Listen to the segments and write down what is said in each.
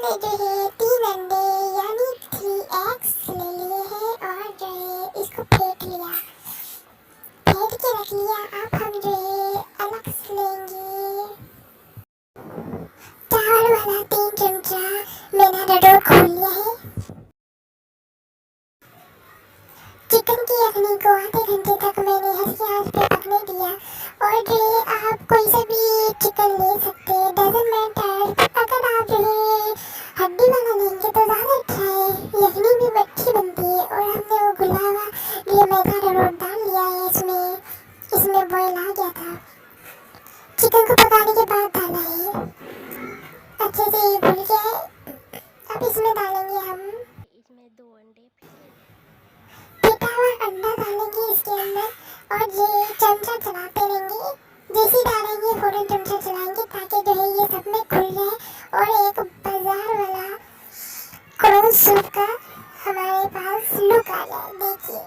मैंने जो है 3 अंडे यानी 3 eggs ले लिए हैं और जो है इसको फेंट लिया, फेंट के रख लिया। अब हम जो है अलग से लेंगे चावल वाला 3 चमचा। मैंने डो खोल लिया है। चिकन की यखनी को आधे घंटे तक मैंने हल्की आंच पे पकने दिया। और जो है आप कोई सा भी चिकन ले सकते हैं, डजंट मैटर। अगर आप जो है हड्डी वाला लेंगे तो ज़्यादा अच्छा है, यखनी भी अच्छी बनती है। और हमने वो घुला हुआ ये मैदा रोट डाल लिया है इसमें बॉयल आ गया था। चिकन को पकाने के बाद डाला है, अच्छे से ये घुल गया है। अब इसमें डालेंगे हम इसमें 2 अंडे फेंटा हुआ अंडा डालेंगे इसके अंदर और ये चमचा चलाते रहेंगे। जैसे डालेंगे फ़ौरन चमचा चलाएंगे ताकि जो है ये सब में खुल जाए और एक बाजार वाला क्रॉस सूप का हमारे पास लुक आ जाए। देखिए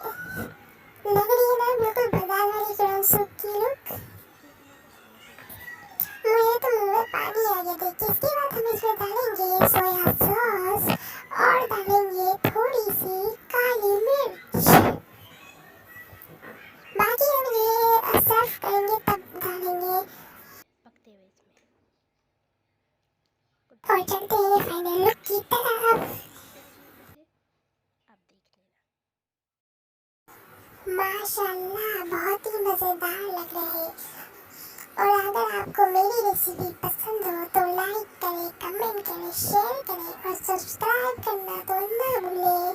लग रही है ना बिल्कुल बाजार वाली क्रॉस सूप की लुक। मुझे तो मुंह में पानी आ गया। देखिए इसके बाद हम इसमें डालेंगे सोया सॉस और डालेंगे थोड़ी सी काली मिर्च। बाकी हम ये सर्व करेंगे तब डालेंगे। पकते हुए इसमें और चलते हैं फाइनल लुक की तरफ। आप देख लेना। माशाल्लाह बहुत ही मज़ेदार लग रहे हैं। और अगर आपको मेरी रेसिपी पसंद हो तो लाइक करें, कमेंट करें, शेयर करें और सब्सक्राइब करना तो ना भूलें।